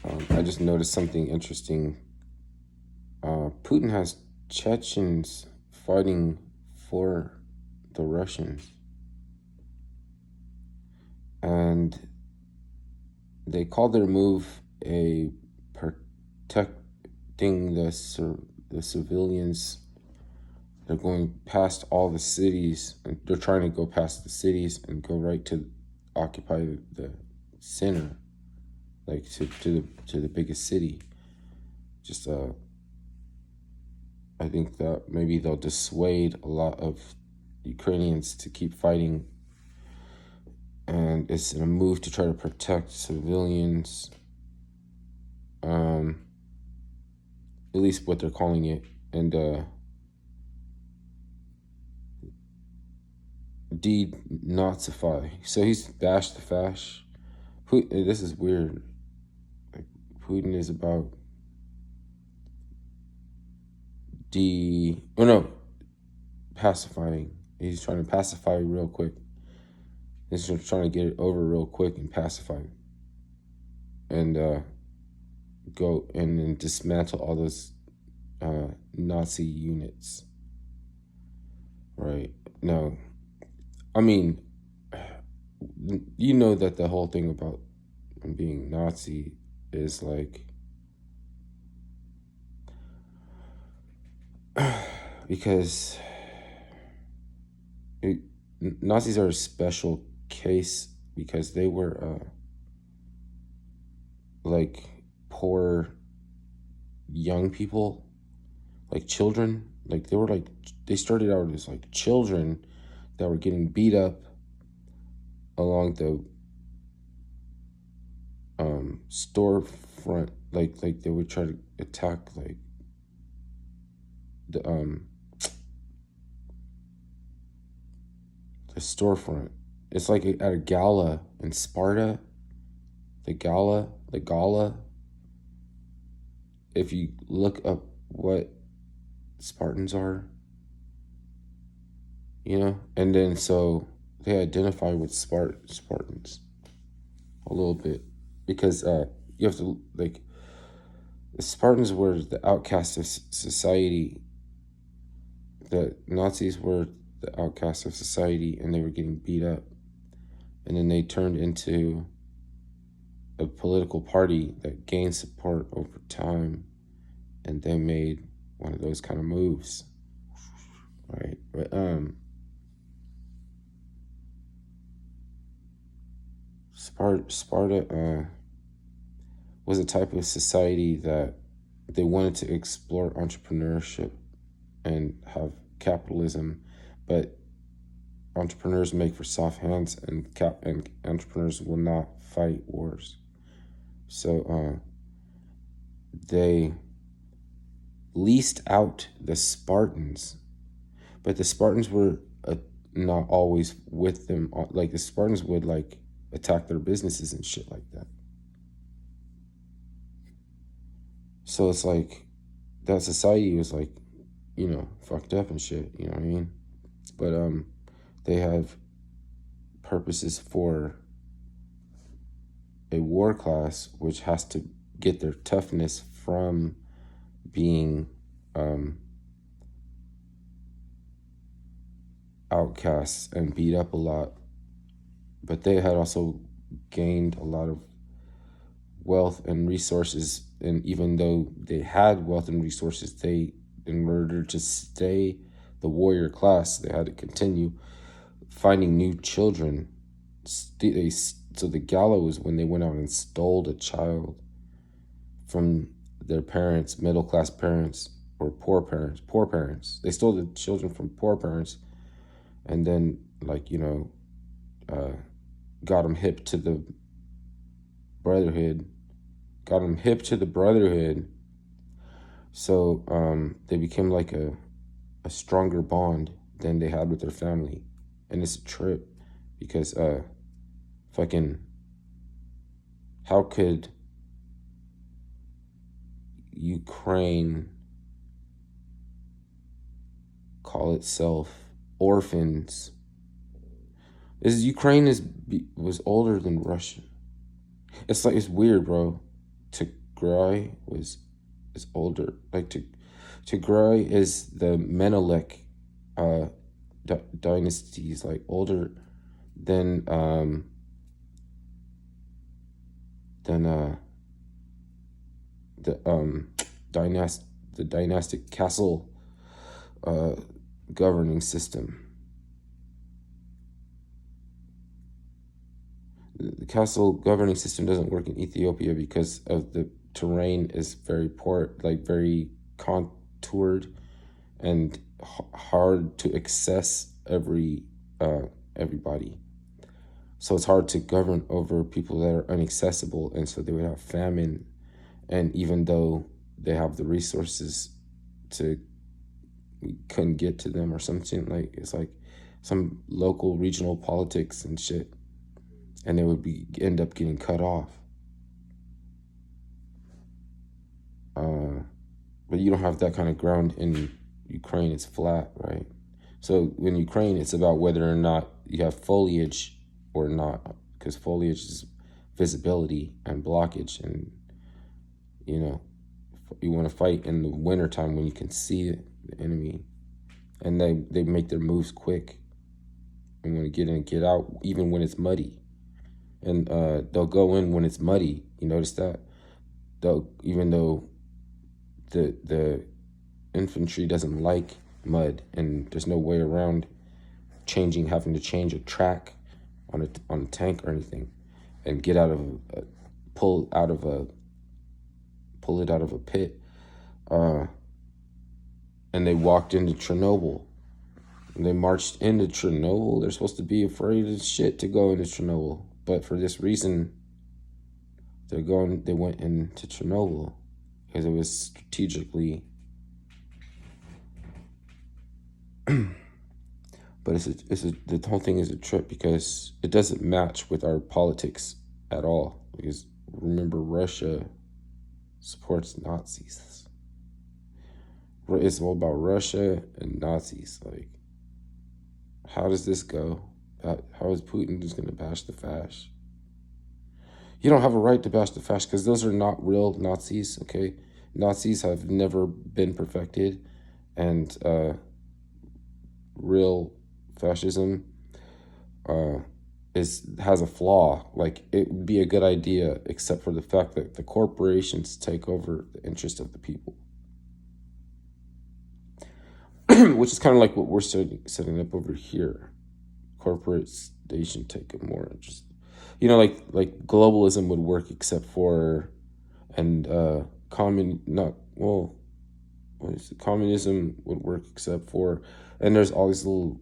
I just noticed something interesting. Putin has Chechens fighting for the Russians, and they called their move a protecting the civilians. They're going past all the cities, and they're trying to go past the cities and go right to occupy the center, like to the biggest city. Just I think that maybe they'll dissuade a lot of Ukrainians to keep fighting, and it's in a move to try to protect civilians. At least what they're calling it, and denazify. So he's bashed the fash. This is weird. Like, Putin is about pacifying. He's trying to pacify real quick. He's just trying to get it over real quick and pacify, and go in and dismantle all those Nazi units. Right now, I mean, you know that the whole thing about being Nazi is like because Nazis are a special case because they were like poor young people, like children. Like they started out as like children that were getting beat up along the storefront. Like they would try to attack like the storefront. It's like at a gala in Sparta. The gala. If you look up what Spartans are, and then so they identify with Spartans a little bit because you have to like the Spartans were the outcasts of society. The Nazis were the outcasts of society, and they were getting beat up, and then they turned into a political party that gained support over time, and they made one of those kind of moves, right? But Sparta was a type of society that they wanted to explore entrepreneurship and have capitalism, but entrepreneurs make for soft hands, and entrepreneurs will not fight wars. So they leased out the Spartans, but the Spartans were not always with them. Like the Spartans would like attack their businesses and shit like that. So it's like that society was like, fucked up and shit. You know what I mean? But they have purposes for a war class, which has to get their toughness from being outcasts and beat up a lot. But they had also gained a lot of wealth and resources, and even though they had wealth and resources, they, in order to stay the warrior class, they had to continue finding new children. So the gala was when they went out and stole a child from their parents, middle class parents, or poor parents. They stole the children from poor parents, and then got them hip to the brotherhood. So they became like a stronger bond than they had with their family. And it's a trip because how could Ukraine call itself orphans? Ukraine was older than Russia. It's weird, bro. Tigray is older. Like Tigray is the Menelik uh, dynasties, like older than than the the dynastic castle uh, governing system. The castle governing system doesn't work in Ethiopia because of the terrain is very poor, like very contoured and hard to access everybody. So it's hard to govern over people that are inaccessible, and so they would have famine. And even though they have the resources to, we couldn't get to them or something, like it's like some local regional politics and shit, and they would end up getting cut off. But you don't have that kind of ground in Ukraine. It's flat, right? So in Ukraine, it's about whether or not you have foliage or not, because foliage is visibility and blockage, and you know, you want to fight in the wintertime when you can see the enemy, and they make their moves quick and want to get in and get out even when it's muddy, and they'll go in when it's muddy. You notice that? They'll, even though the infantry doesn't like mud and there's no way around having to change a track on a tank or anything, and get out of pull it out of a pit, and they walked into Chernobyl. And they marched into Chernobyl. They're supposed to be afraid as shit to go into Chernobyl, but for this reason, they went into Chernobyl because it was strategically. But the whole thing is a trip because it doesn't match with our politics at all. Because remember, Russia supports Nazis. It's all about Russia and Nazis. Like, how does this go? How is Putin just going to bash the fash? You don't have a right to bash the fash because those are not real Nazis, okay? Nazis have never been perfected, and real fascism has a flaw. Like, it would be a good idea, except for the fact that the corporations take over the interest of the people, which is kind of like what we're setting up over here. Corporates, they should take a more interest. You know, like globalism would work, except for, and communism would work except for, and there's all these little,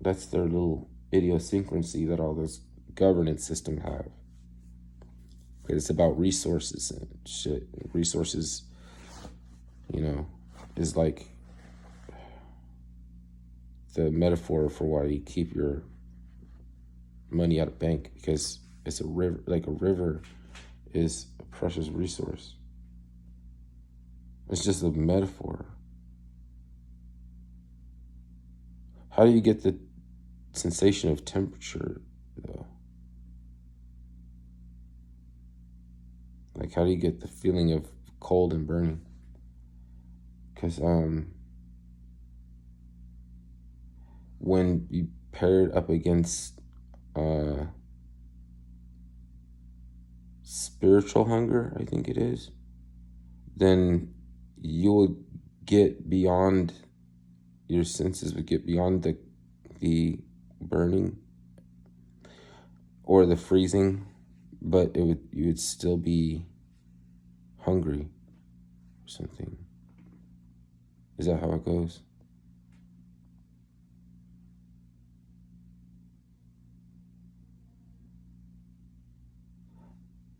that's their little idiosyncrasy that all those governance system have. Because it's about resources and shit. Resources, is like the metaphor for why you keep your money at a bank, because it's a river. Like, a river is a precious resource. It's just a metaphor. How do you get the sensation of temperature, though? Like, how do you get the feeling of cold and burning? Because when you pair it up against spiritual hunger, I think it is, then you will get beyond, your senses would get beyond the burning or the freezing, but you would still be hungry or something. Is that how it goes?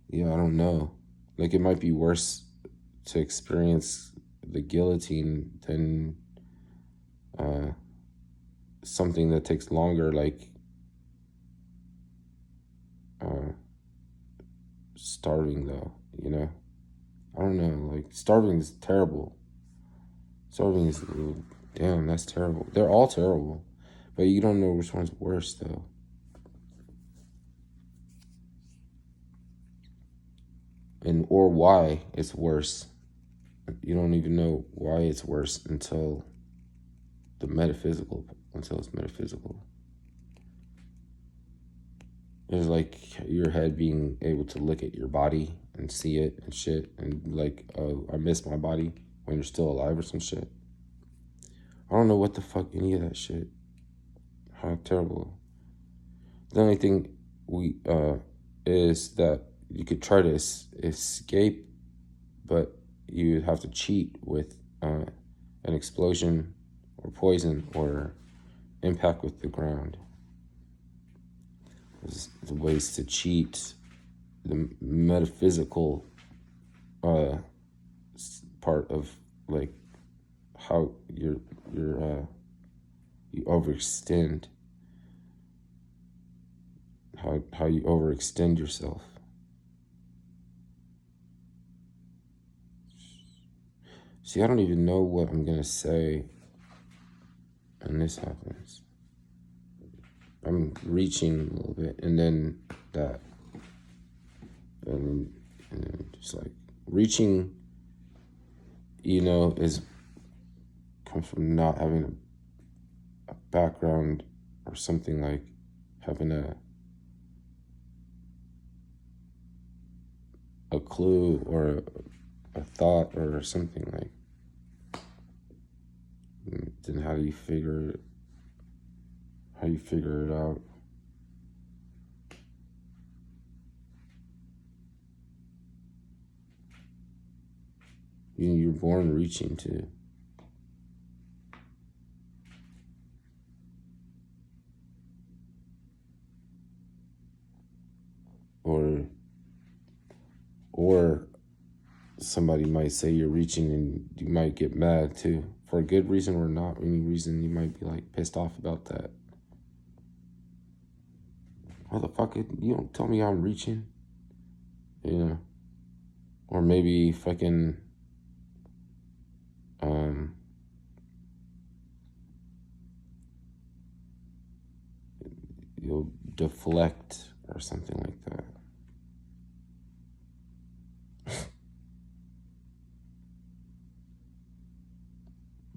Yeah, I don't know. Like, it might be worse to experience the guillotine than something that takes longer, like starving, though, I don't know. Like, starving is terrible. Starving is, damn, that's terrible. They're all terrible, but you don't know which one's worse, though. and or why it's worse. You don't even know why it's worse until it's metaphysical. It's like your head being able to look at your body and see it and shit, and like, oh, I miss my body when you're still alive or some shit. I don't know what the fuck any of that shit. How terrible. The only thing is that you could try to escape, but you would have to cheat with an explosion or poison or impact with the ground. There's ways to cheat the metaphysical part of like how you overextend, how you overextend yourself. See, I don't even know what I'm gonna say when this happens. I'm reaching a little bit, and then that, and then just like reaching, is comes from not having a background or something, like having a clue or a thought or something, like. Then how do you figure it out? You're born reaching to. Or somebody might say you're reaching and you might get mad too. For a good reason or not any reason, you might be like pissed off about that. Motherfucker, you don't tell me I'm reaching. Or maybe fucking you'll deflect or something like that.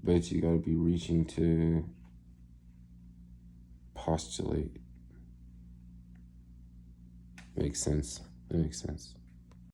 But you gotta be reaching to postulate. Makes sense. It makes sense.